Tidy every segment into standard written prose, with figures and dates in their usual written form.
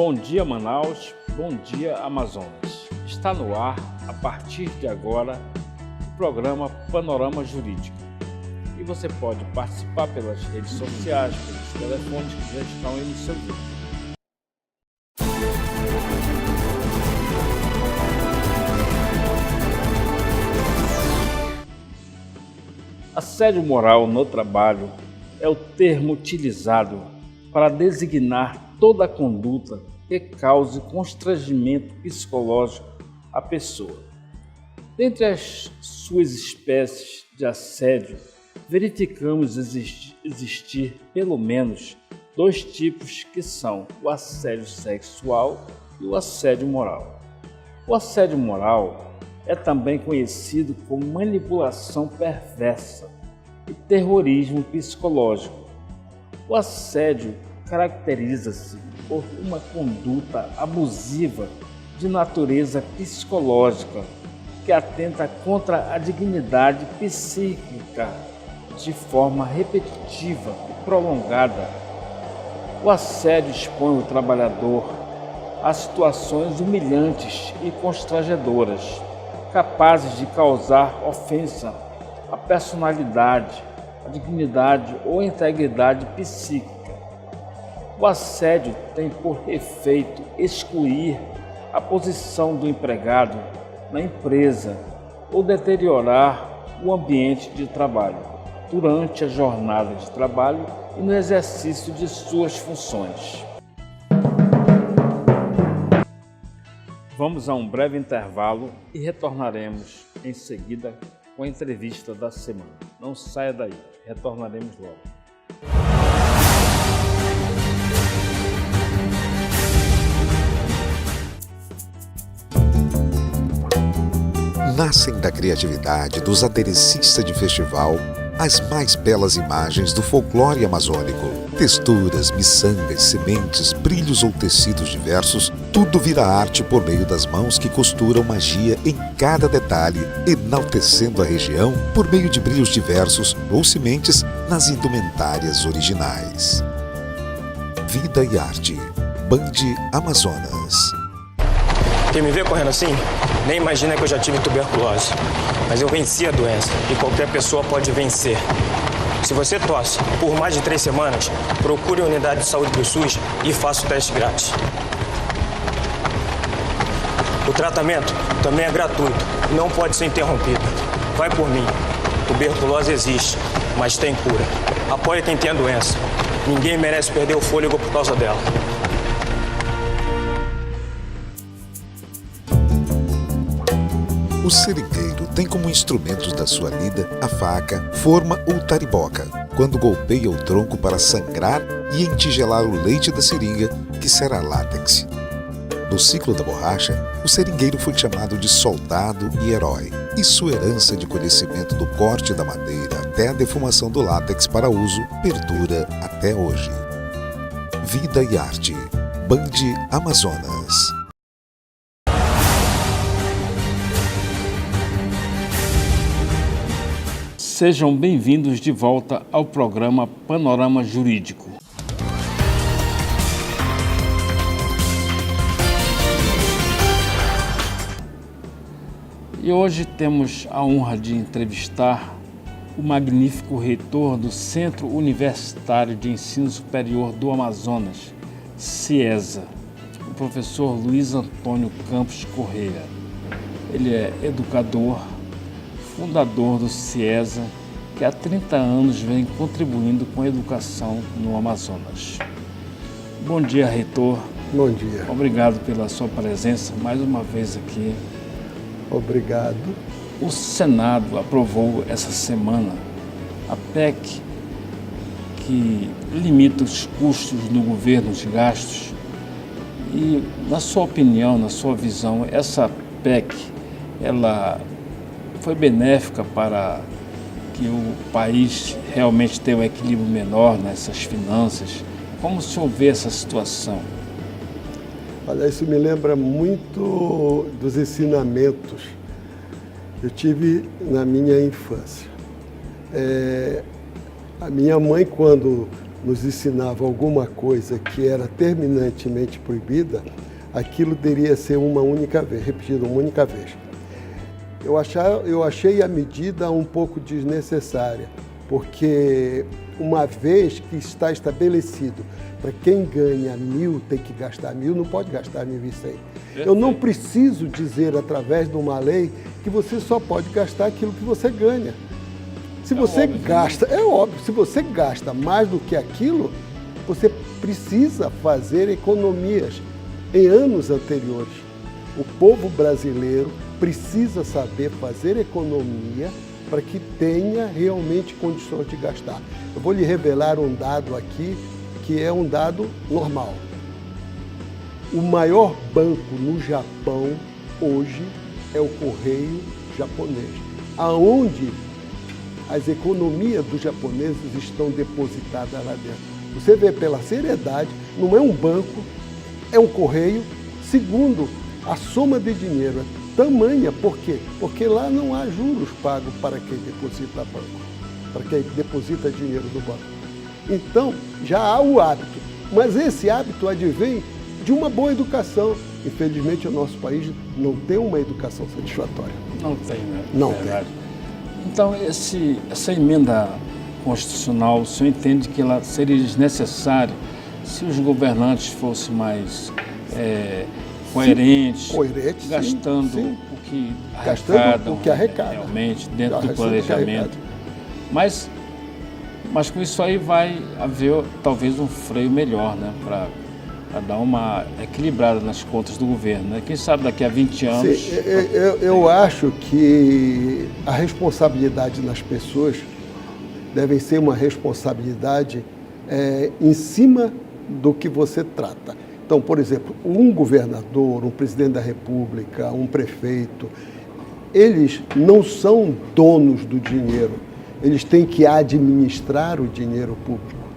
Bom dia, Manaus. Bom dia, Amazonas. Está no ar, a partir de agora, o programa Panorama Jurídico. E você pode participar pelas redes sociais, pelos telefones que já estão aí no seu vídeo. Assédio moral no trabalho é o termo utilizado para designar toda a conduta que cause constrangimento psicológico à pessoa. Dentre as suas espécies de assédio, verificamos existir pelo menos dois tipos, que são o assédio sexual e o assédio moral. O assédio moral é também conhecido como manipulação perversa e terrorismo psicológico. O assédio caracteriza-se por uma conduta abusiva de natureza psicológica que atenta contra a dignidade psíquica de forma repetitiva e prolongada. O assédio expõe o trabalhador a situações humilhantes e constrangedoras, capazes de causar ofensa à personalidade, à dignidade ou integridade psíquica. O assédio tem por efeito excluir a posição do empregado na empresa ou deteriorar o ambiente de trabalho durante a jornada de trabalho e no exercício de suas funções. Vamos a um breve intervalo e retornaremos em seguida com a entrevista da semana. Não saia daí, retornaremos logo. Nascem da criatividade dos aderecistas de festival as mais belas imagens do folclore amazônico. Texturas, miçangas, sementes, brilhos ou tecidos diversos, tudo vira arte por meio das mãos que costuram magia em cada detalhe, enaltecendo a região por meio de brilhos diversos ou sementes nas indumentárias originais. Vida e Arte. Band Amazonas. Quem me vê correndo assim, nem imagina que eu já tive tuberculose. Mas eu venci a doença e qualquer pessoa pode vencer. Se você tosse por mais de 3 semanas, procure a unidade de saúde do SUS e faça o teste grátis. O tratamento também é gratuito, não pode ser interrompido. Vai por mim. Tuberculose existe, mas tem cura. Apoie quem tem a doença. Ninguém merece perder o fôlego por causa dela. O seringueiro tem como instrumentos da sua lida a faca, forma ou tariboca, quando golpeia o tronco para sangrar e entigelar o leite da seringa, que será látex. No ciclo da borracha, o seringueiro foi chamado de soldado e herói, e sua herança de conhecimento do corte da madeira até a defumação do látex para uso perdura até hoje. Vida e Arte. Band Amazonas. Sejam bem-vindos de volta ao programa Panorama Jurídico. E hoje temos a honra de entrevistar o magnífico reitor do Centro Universitário de Ensino Superior do Amazonas, CIESA, o professor Luiz Antônio Campos Correia. Ele é educador, fundador do CIESA, que há 30 anos vem contribuindo com a educação no Amazonas. Bom dia, reitor. Bom dia. Obrigado pela sua presença mais uma vez aqui. Obrigado. O Senado aprovou essa semana a PEC que limita os custos do governo, os gastos. E, na sua opinião, na sua visão, essa PEC, ela foi benéfica para que o país realmente tenha um equilíbrio menor nessas finanças? Como o senhor vê essa situação? Olha, isso me lembra muito dos ensinamentos que eu tive na minha infância. A minha mãe, quando nos ensinava alguma coisa que era terminantemente proibida, aquilo deveria ser uma única vez, repetido uma única vez. Eu achei a medida um pouco desnecessária, porque uma vez que está estabelecido, para quem ganha 1.000 tem que gastar 1.000, não pode gastar 1.100. Eu não preciso dizer através de uma lei que você só pode gastar aquilo que você ganha. Se você gasta, é óbvio, se você gasta mais do que aquilo, você precisa fazer economias. Em anos anteriores, o povo brasileiro precisa saber fazer economia para que tenha realmente condições de gastar. Eu vou lhe revelar um dado aqui, que é um dado normal. O maior banco no Japão hoje é o Correio Japonês, aonde as economias dos japoneses estão depositadas lá dentro. Você vê pela seriedade, não é um banco, é um correio. Segundo, a soma de dinheiro é tamanha, por quê? Porque lá não há juros pagos para quem deposita banco, para quem deposita dinheiro do banco. Então, já há o hábito, mas esse hábito advém de uma boa educação. Infelizmente, o nosso país não tem uma educação satisfatória. Não tem, né? Não tem. Então, essa emenda constitucional, o senhor entende que ela seria desnecessária se os governantes fossem mais coerentes, gastando o que arrecada realmente dentro do planejamento. Mas com isso aí vai haver talvez um freio melhor, né, para dar uma equilibrada nas contas do governo, né? Quem sabe daqui a 20 anos... Sim, eu acho que a responsabilidade das pessoas deve ser uma responsabilidade em cima do que você trata. Então, por exemplo, um governador, um presidente da República, um prefeito, eles não são donos do dinheiro, eles têm que administrar o dinheiro público.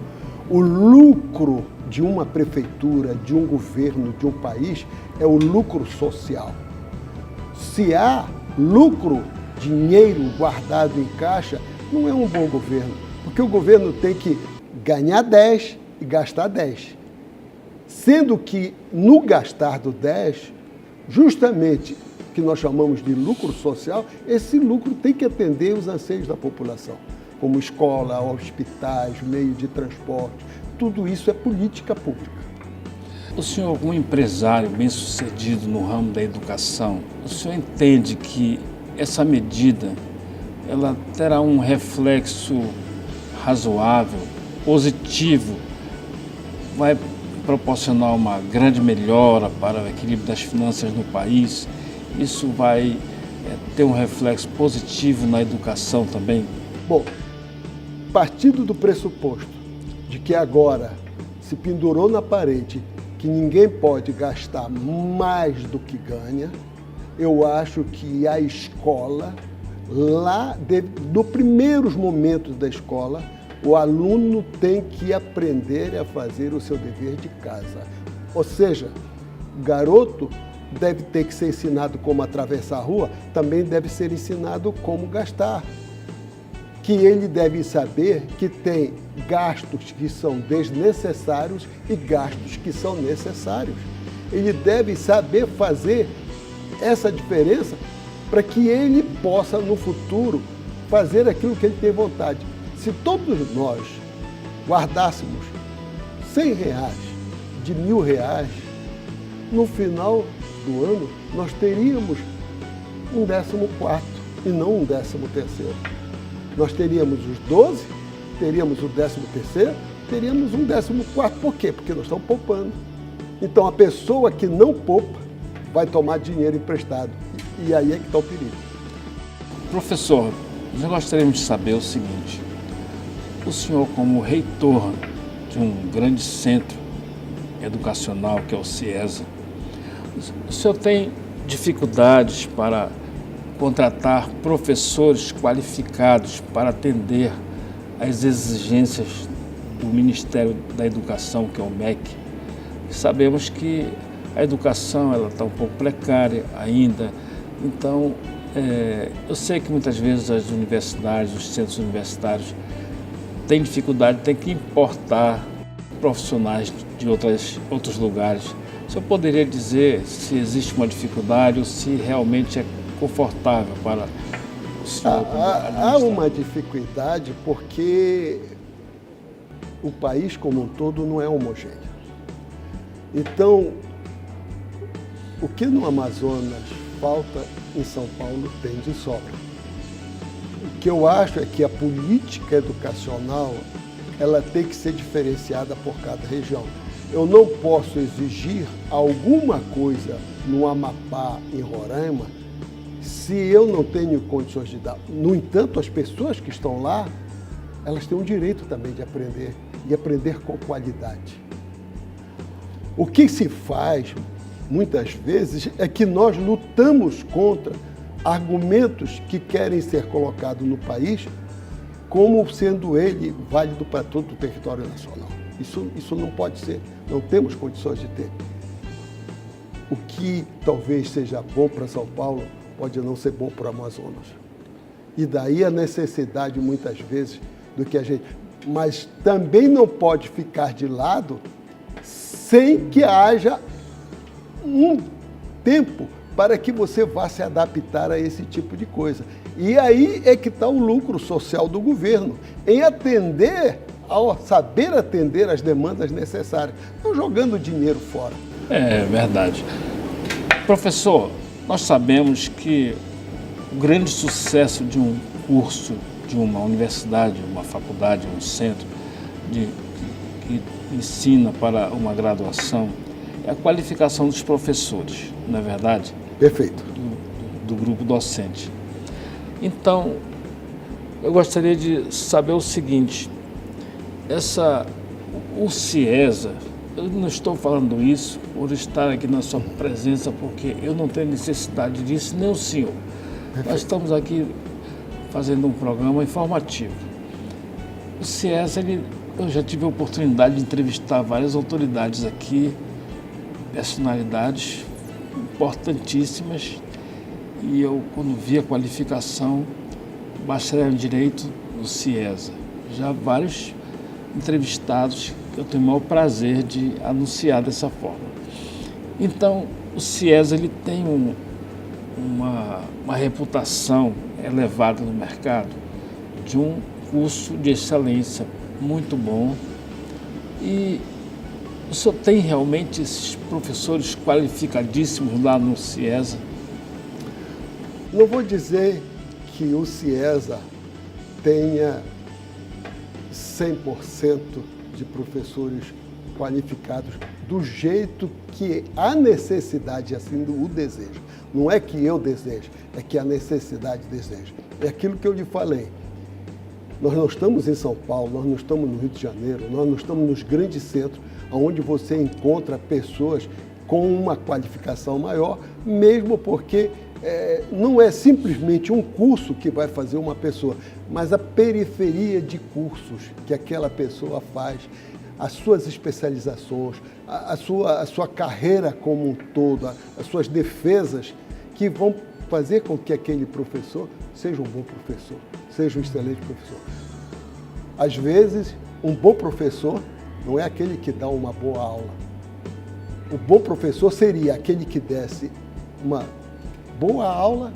O lucro de uma prefeitura, de um governo, de um país, é o lucro social. Se há lucro, dinheiro guardado em caixa, não é um bom governo, porque o governo tem que ganhar 10 e gastar 10. Sendo que no gastar do 10, justamente o que nós chamamos de lucro social, esse lucro tem que atender os anseios da população, como escola, hospitais, meio de transporte. Tudo isso é política pública. O senhor, como empresário bem-sucedido no ramo da educação, o senhor entende que essa medida ela terá um reflexo razoável, positivo, vai proporcionar uma grande melhora para o equilíbrio das finanças no país? Isso vai ter um reflexo positivo na educação também? Bom, partindo do pressuposto de que agora se pendurou na parede que ninguém pode gastar mais do que ganha, eu acho que a escola, lá, nos primeiros momentos da escola, o aluno tem que aprender a fazer o seu dever de casa. Ou seja, o garoto deve ter que ser ensinado como atravessar a rua, também deve ser ensinado como gastar. Que ele deve saber que tem gastos que são desnecessários e gastos que são necessários. Ele deve saber fazer essa diferença para que ele possa, no futuro, fazer aquilo que ele tem vontade. Se todos nós guardássemos R$100 de R$1.000, no final do ano nós teríamos um 14º e não um 13º. Nós teríamos os 12, teríamos o 13º, teríamos um 14º. Por quê? Porque nós estamos poupando. Então, a pessoa que não poupa vai tomar dinheiro emprestado. E aí é que está o perigo. Professor, nós gostaríamos de saber o seguinte. O senhor, como reitor de um grande centro educacional, que é o CIESA, o senhor tem dificuldades para contratar professores qualificados para atender às exigências do Ministério da Educação, que é o MEC? Sabemos que a educação ela está um pouco precária ainda, então eu sei que muitas vezes as universidades, os centros universitários tem dificuldade, tem que importar profissionais de outros lugares. O senhor poderia dizer se existe uma dificuldade ou se realmente é confortável para o senhor? Há uma dificuldade porque o país como um todo não é homogêneo. Então, o que no Amazonas falta, em São Paulo tem de sobra. O que eu acho é que a política educacional ela tem que ser diferenciada por cada região. Eu não posso exigir alguma coisa no Amapá, em Roraima, se eu não tenho condições de dar. No entanto, as pessoas que estão lá, elas têm o direito também de aprender, e aprender com qualidade. O que se faz, muitas vezes, é que nós lutamos contra argumentos que querem ser colocados no país como sendo ele válido para todo o território nacional. Isso não pode ser, não temos condições de ter. O que talvez seja bom para São Paulo pode não ser bom para o Amazonas. E daí a necessidade, muitas vezes, do que a gente... Mas também não pode ficar de lado sem que haja um tempo para que você vá se adaptar a esse tipo de coisa. E aí é que está o lucro social do governo, em atender, ao saber atender as demandas necessárias, não jogando dinheiro fora. É verdade. Professor, nós sabemos que o grande sucesso de um curso, de uma universidade, uma faculdade, um centro que ensina para uma graduação é a qualificação dos professores, não é verdade? Perfeito. Do grupo docente. Então, eu gostaria de saber o seguinte, o CIESA, eu não estou falando isso por estar aqui na sua presença, porque eu não tenho necessidade disso, nem o senhor. Nós estamos aqui fazendo um programa informativo. O CIESA, eu já tive a oportunidade de entrevistar várias autoridades aqui, personalidades importantíssimas, e eu, quando vi a qualificação, bacharel em Direito do CIESA, já vários entrevistados que eu tenho o maior prazer de anunciar dessa forma. Então, o CIESA ele tem uma reputação elevada no mercado de um curso de excelência muito bom. E o senhor tem realmente esses professores qualificadíssimos lá no CIESA? Não vou dizer que o CIESA tenha 100% de professores qualificados do jeito que a necessidade assim o deseja. Não é que eu desejo, é que a necessidade deseja. É aquilo que eu lhe falei. Nós não estamos em São Paulo, nós não estamos no Rio de Janeiro, nós não estamos nos grandes centros, onde você encontra pessoas com uma qualificação maior, mesmo porque não é simplesmente um curso que vai fazer uma pessoa, mas a periferia de cursos que aquela pessoa faz, as suas especializações, a sua carreira como um todo, as suas defesas, que vão fazer com que aquele professor seja um bom professor, seja um excelente professor. Às vezes, um bom professor não é aquele que dá uma boa aula. O bom professor seria aquele que desse uma boa aula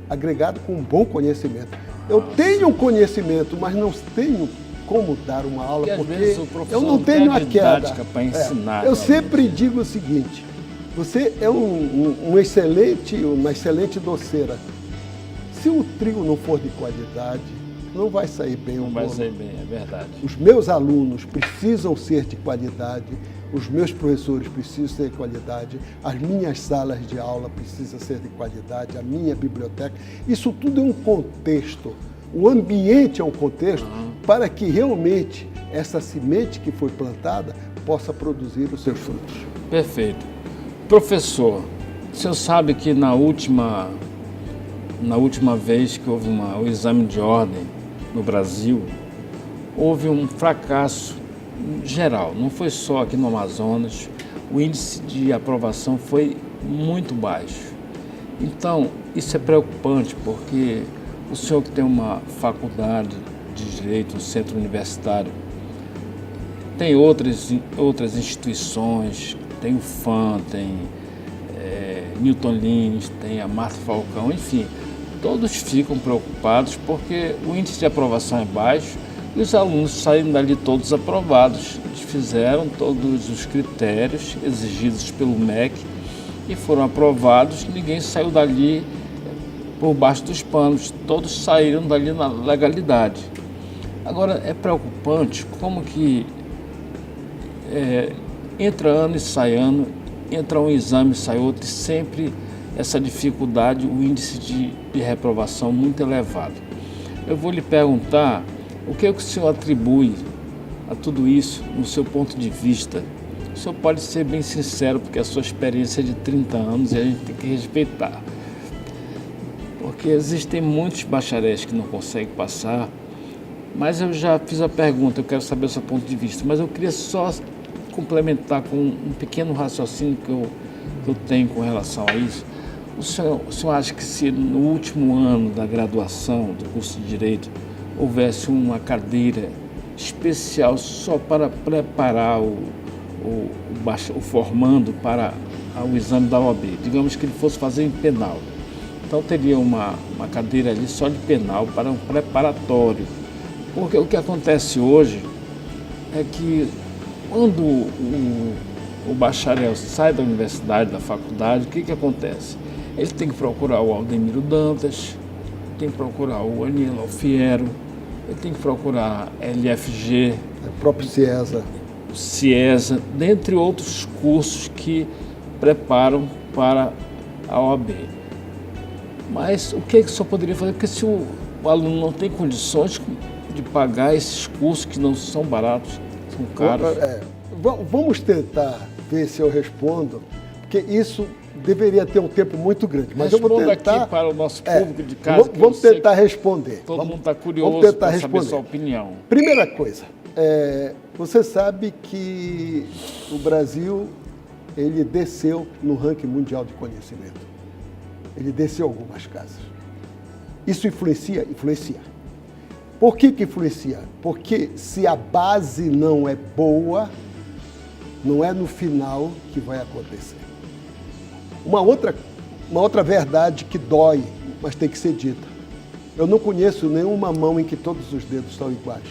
agregado com um bom conhecimento. Eu tenho um conhecimento, mas não tenho como dar uma aula, porque eu não tenho a queda para ensinar. Eu sempre digo o seguinte, você é uma excelente doceira. Se o trigo não for de qualidade, não vai sair bem o bolo. Não vai sair bem, é verdade. Os meus alunos precisam ser de qualidade, os meus professores precisam ser de qualidade, as minhas salas de aula precisam ser de qualidade, a minha biblioteca. Isso tudo é um contexto. O ambiente é um contexto para que realmente essa semente que foi plantada possa produzir os seus frutos. Perfeito. Professor, o senhor sabe que na última vez que houve o exame de ordem no Brasil, houve um fracasso geral, não foi só aqui no Amazonas, o índice de aprovação foi muito baixo. Então, isso é preocupante, porque o senhor que tem uma faculdade de Direito, no Centro Universitário. Tem outras instituições, tem o FAM, tem Newton Lins, tem a Marta Falcão, enfim, todos ficam preocupados porque o índice de aprovação é baixo e os alunos saem dali todos aprovados. Eles fizeram todos os critérios exigidos pelo MEC e foram aprovados, ninguém saiu dali por baixo dos panos, todos saíram dali na legalidade. Agora, é preocupante como que entra ano e sai ano, entra um exame e sai outro, e sempre essa dificuldade, o índice de reprovação muito elevado. Eu vou lhe perguntar o que é que o senhor atribui a tudo isso no seu ponto de vista. O senhor pode ser bem sincero, porque a sua experiência é de 30 anos e a gente tem que respeitar. Porque existem muitos bacharéis que não conseguem passar, mas eu já fiz a pergunta, eu quero saber o seu ponto de vista, mas eu queria só complementar com um pequeno raciocínio que eu tenho com relação a isso. O senhor acha que se no último ano da graduação do curso de Direito houvesse uma cadeira especial só para preparar o formando para o exame da OAB, digamos que ele fosse fazer em penal, então teria uma cadeira ali só de penal para um preparatório, porque o que acontece hoje é que quando o bacharel sai da universidade, da faculdade, o que acontece? Ele tem que procurar o Aldemiro Dantas, tem que procurar o Anielo Alfiero, ele tem que procurar a LFG, o próprio CIESA, dentre outros cursos que preparam para a OAB. Mas o que o senhor poderia fazer? Porque se o aluno não tem condições de pagar esses cursos que não são baratos, são caros. Vamos tentar ver se eu respondo, porque isso deveria ter um tempo muito grande. Mas responda, eu vou tentar aqui para o nosso público de casa. Vamos tentar responder. Todo mundo está curioso para saber sua opinião. Primeira coisa, você sabe que o Brasil ele desceu no ranking mundial de conhecimento. Ele desceu algumas casas. Isso influencia? Influencia. Por que influencia? Porque se a base não é boa, não é no final que vai acontecer. Uma outra verdade que dói, mas tem que ser dita. Eu não conheço nenhuma mão em que todos os dedos são iguais.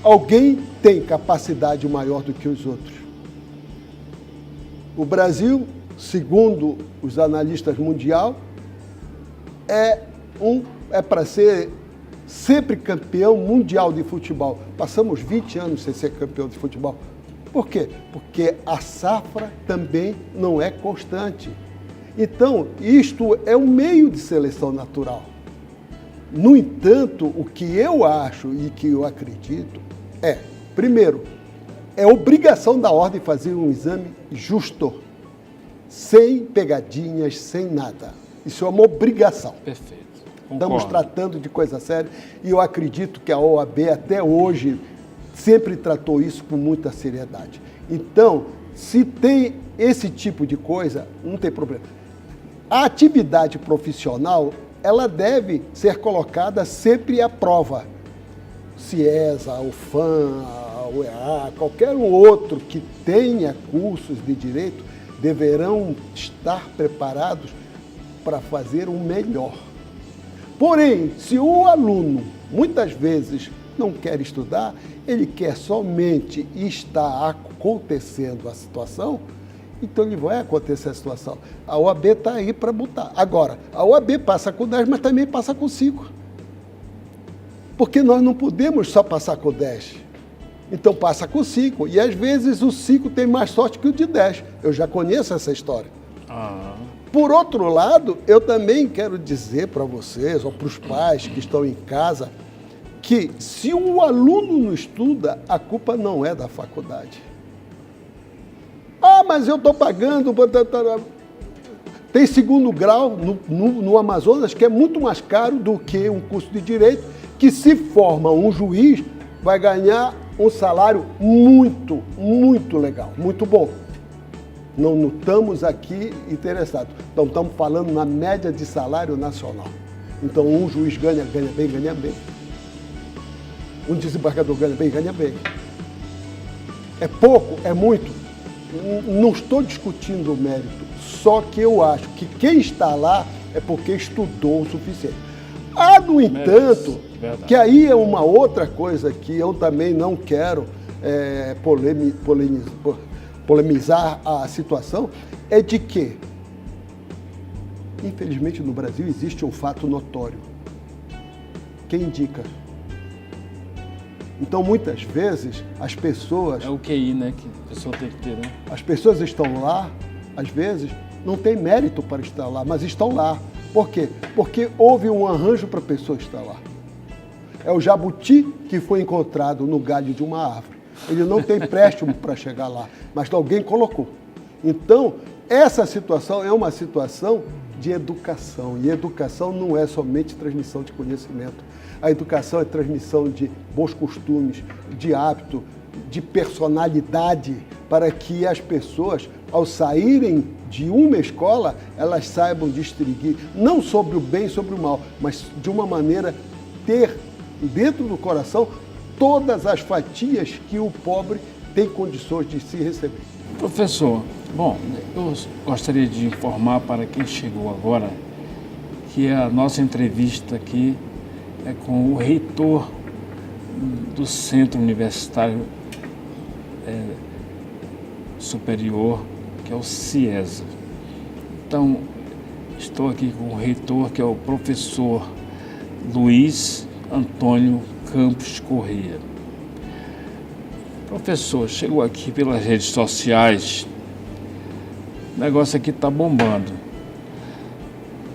Alguém tem capacidade maior do que os outros. O Brasil, segundo os analistas mundiais, é para ser sempre campeão mundial de futebol. Passamos 20 anos sem ser campeão de futebol. Por quê? Porque a safra também não é constante. Então, isto é um meio de seleção natural. No entanto, o que eu acho e que eu acredito primeiro, é obrigação da ordem fazer um exame justo, sem pegadinhas, sem nada. Isso é uma obrigação. Perfeito. Estamos tratando de coisa séria e eu acredito que a OAB até hoje sempre tratou isso com muita seriedade. Então, se tem esse tipo de coisa, não tem problema. A atividade profissional, ela deve ser colocada sempre à prova. CIESA, o FAM, a UEA, qualquer outro que tenha cursos de direito, deverão estar preparados para fazer o melhor. Porém, se o aluno, muitas vezes, não quer estudar, ele quer somente estar acontecendo a situação, então ele vai acontecer a situação. A OAB está aí para botar. Agora, a OAB passa com 10, mas também passa com 5. Porque nós não podemos só passar com 10. Então passa com 5. E às vezes o 5 tem mais sorte que o de 10. Eu já conheço essa história. Por outro lado, eu também quero dizer para vocês, ou para os pais que estão em casa, que se o aluno não estuda, a culpa não é da faculdade. Mas eu estou pagando... Tem segundo grau no Amazonas, que é muito mais caro do que um curso de direito, que se forma um juiz, vai ganhar um salário muito, muito legal, muito bom. Não estamos aqui interessados. Então, estamos falando na média de salário nacional. Então, um juiz ganha bem. Um desembargador ganha bem, ganha bem. É pouco, é muito. Não estou discutindo o mérito, só que eu acho que quem está lá é porque estudou o suficiente. No entanto, que aí é uma outra coisa que eu também não quero polemizar a situação, é de que, infelizmente, no Brasil existe um fato notório. Quem indica? Então, muitas vezes, as pessoas... É o QI, né, que a pessoa tem que ter, né? As pessoas estão lá, às vezes, não tem mérito para estar lá, mas estão lá. Por quê? Porque houve um arranjo para a pessoa estar lá. É o jabuti que foi encontrado no galho de uma árvore. Ele não tem empréstimo para chegar lá, mas alguém colocou. Então, essa situação é uma situação de educação. E educação não é somente transmissão de conhecimento. A educação é transmissão de bons costumes, de hábito, de personalidade, para que as pessoas, ao saírem de uma escola, elas saibam distinguir, não sobre o bem e sobre o mal, mas de uma maneira ter dentro do coração todas as fatias que o pobre tem condições de se receber. Professor, bom, eu gostaria de informar para quem chegou agora que a nossa entrevista aqui é com o reitor do Centro Universitário Superior, que é o CIESA. Então, estou aqui com o reitor, que é o professor Luiz Antônio Campos Corrêa. Professor, chegou aqui pelas redes sociais, o negócio aqui está bombando.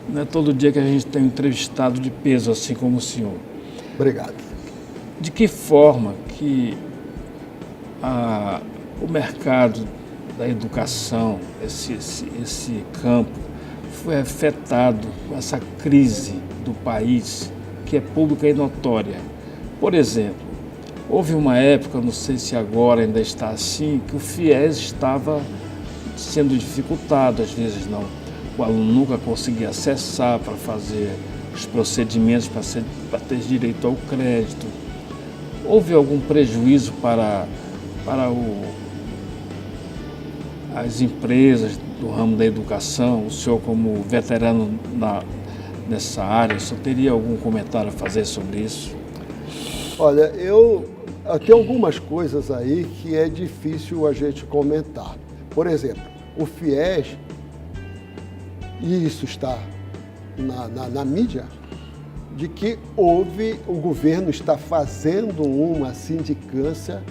Não é todo dia que a gente tem um entrevistado de peso assim como o senhor. Obrigado. De que forma que o mercado da educação, esse campo, foi afetado com essa crise do país, que é pública e notória? Por exemplo, houve uma época, não sei se agora ainda está assim, que o FIES estava sendo dificultado, às vezes não. O aluno nunca conseguia acessar para fazer os procedimentos para ter direito ao crédito. Houve algum prejuízo para as empresas do ramo da educação? O senhor, como veterano nessa área, só teria algum comentário a fazer sobre isso? Olha, tem algumas coisas aí que é difícil a gente comentar. Por exemplo, o FIES, e isso está na mídia, de que o governo está fazendo uma sindicância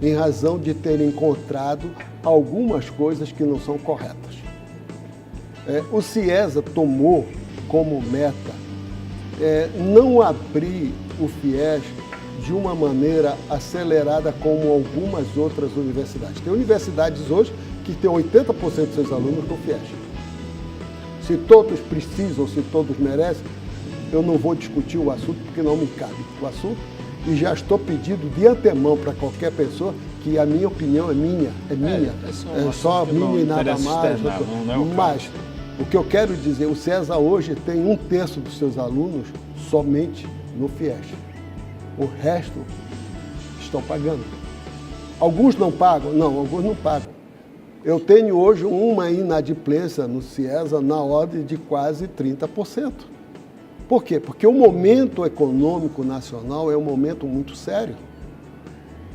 em razão de ter encontrado algumas coisas que não são corretas. O CIESA tomou como meta não abrir o FIES de uma maneira acelerada como algumas outras universidades. Tem universidades hoje que têm 80% dos seus alunos no FIES. Se todos precisam, se todos merecem, eu não vou discutir o assunto porque não me cabe o assunto, e já estou pedindo de antemão para qualquer pessoa que a minha opinião é minha, só minha e nada mais. Mas o que eu quero dizer, o CIESA hoje tem 1/3 dos seus alunos somente no FIES. O resto estão pagando. Alguns não pagam? Não, alguns não pagam. Eu tenho hoje uma inadimplência no CIESA na ordem de quase 30%. Por quê? Porque o momento econômico nacional é um momento muito sério.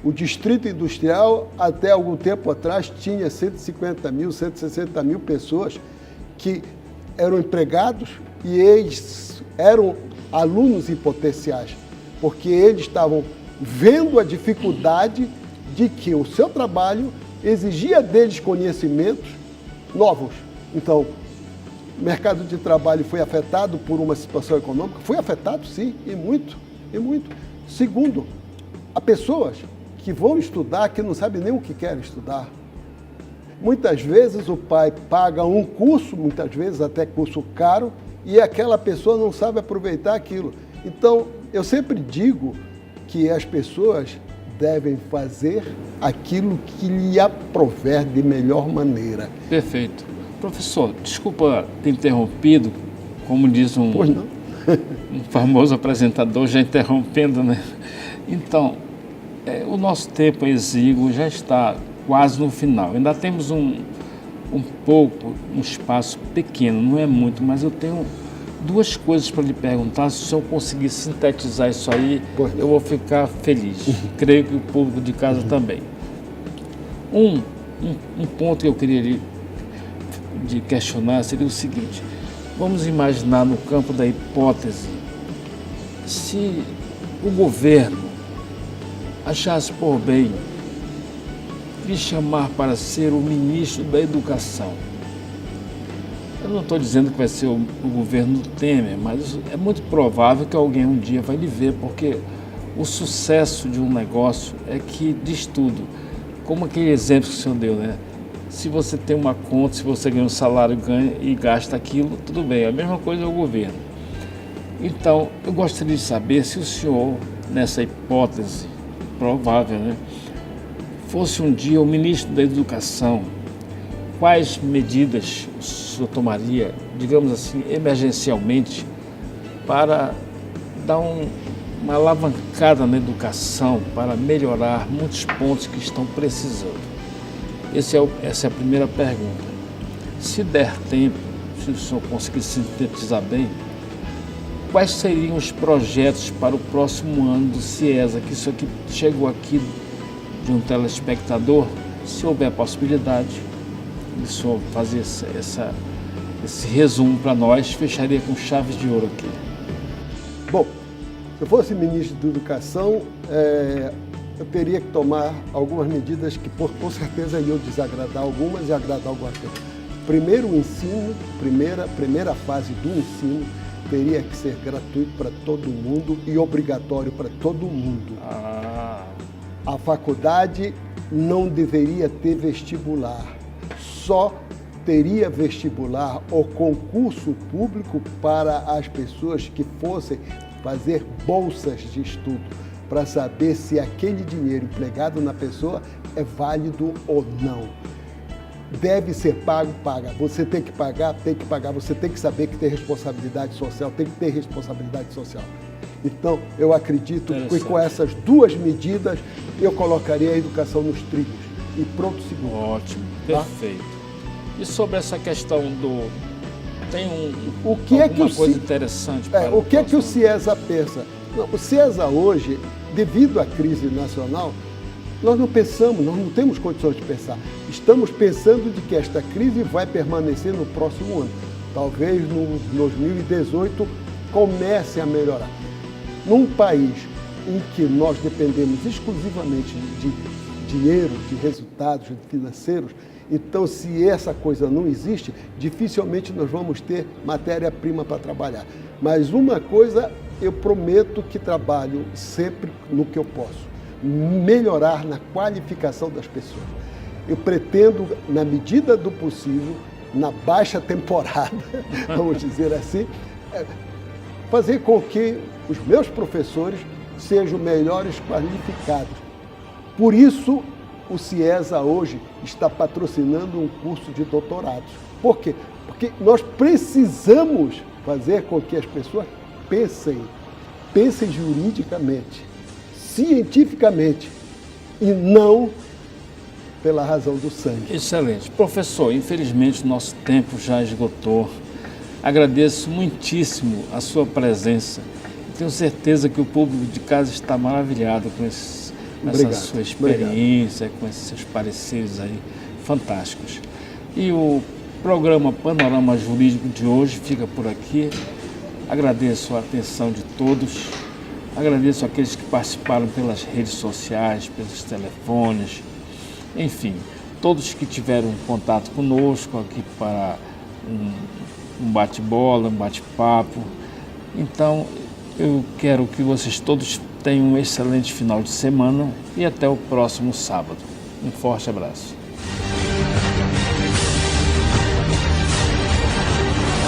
O Distrito Industrial, até algum tempo atrás, tinha 150 mil, 160 mil pessoas que eram empregados e eles eram alunos em potenciais, porque eles estavam vendo a dificuldade de que o seu trabalho exigia deles conhecimentos novos. Então, o mercado de trabalho foi afetado por uma situação econômica? Foi afetado, sim, e muito, e muito. Segundo, há pessoas que vão estudar que não sabem nem o que querem estudar. Muitas vezes o pai paga um curso, muitas vezes até curso caro, e aquela pessoa não sabe aproveitar aquilo. Então, eu sempre digo que as pessoas devem fazer aquilo que lhe aprover de melhor maneira. Perfeito. Professor, desculpa ter interrompido, como diz um famoso apresentador, já interrompendo, né? Então, o nosso tempo exíguo já está quase no final. Ainda temos um espaço pequeno, não é muito, mas eu tenho duas coisas para lhe perguntar. Se o senhor conseguir sintetizar isso aí, eu vou ficar feliz. Creio que o público de casa também. Um ponto que eu queria de questionar seria o seguinte: vamos imaginar no campo da hipótese, se o governo achasse por bem lhe chamar para ser o ministro da Educação. Eu não estou dizendo que vai ser o governo Temer, mas é muito provável que alguém um dia vai lhe ver, porque o sucesso de um negócio é que diz tudo. Como aquele exemplo que o senhor deu, né? Se você tem uma conta, se você ganha um salário, ganha e gasta aquilo, tudo bem. A mesma coisa é o governo. Então, eu gostaria de saber se o senhor, nessa hipótese provável, né, fosse um dia o ministro da Educação, quais medidas o senhor tomaria, digamos assim, emergencialmente, para dar uma alavancada na educação, para melhorar muitos pontos que estão precisando? Essa é a primeira pergunta. Se der tempo, se o senhor conseguir sintetizar bem, quais seriam os projetos para o próximo ano do CIESA, que isso aqui chegou aqui de um telespectador, se houver possibilidade, o senhor fazer esse resumo para nós, fecharia com chaves de ouro aqui. Bom, se eu fosse ministro da Educação, eu teria que tomar algumas medidas que, com certeza, iam desagradar algumas e agradar algumas. Primeiro, o ensino, primeira fase do ensino, teria que ser gratuito para todo mundo e obrigatório para todo mundo. A faculdade não deveria ter vestibular, só teria vestibular ou concurso público para as pessoas que fossem fazer bolsas de estudo, para saber se aquele dinheiro empregado na pessoa é válido ou não. Deve ser pago, paga. Você tem que pagar, você tem que saber que tem responsabilidade social, tem que ter responsabilidade social. Então, eu acredito que com essas duas medidas, eu colocaria a educação nos trilhos. E pronto, seguro. Ótimo, perfeito. E sobre essa questão do... Tem alguma coisa interessante para o que é que o CIESA pensa? Não, o CIESA hoje, devido à crise nacional, nós não pensamos, nós não temos condições de pensar. Estamos pensando de que esta crise vai permanecer no próximo ano. Talvez no 2018 comece a melhorar. Num país em que nós dependemos exclusivamente de dinheiro, de resultados financeiros, então se essa coisa não existe, dificilmente nós vamos ter matéria-prima para trabalhar. Mas uma coisa eu prometo que trabalho sempre no que eu posso. Melhorar na qualificação das pessoas. Eu pretendo, na medida do possível, na baixa temporada, vamos dizer assim, fazer com que os meus professores sejam melhores qualificados. Por isso, o CIESA hoje está patrocinando um curso de doutorados. Por quê? Porque nós precisamos fazer com que as pessoas pensem juridicamente, cientificamente, e não pela razão do sangue. Excelente. Professor, infelizmente o nosso tempo já esgotou. Agradeço muitíssimo a sua presença. Tenho certeza que o público de casa está maravilhado com essa sua experiência, com esses seus pareceres aí fantásticos. E o programa Panorama Jurídico de hoje fica por aqui. Agradeço a atenção de todos. Agradeço aqueles que participaram pelas redes sociais, pelos telefones, enfim, todos que tiveram contato conosco aqui para um bate-bola, um bate-papo. Então, eu quero que vocês todos tenham um excelente final de semana e até o próximo sábado. Um forte abraço.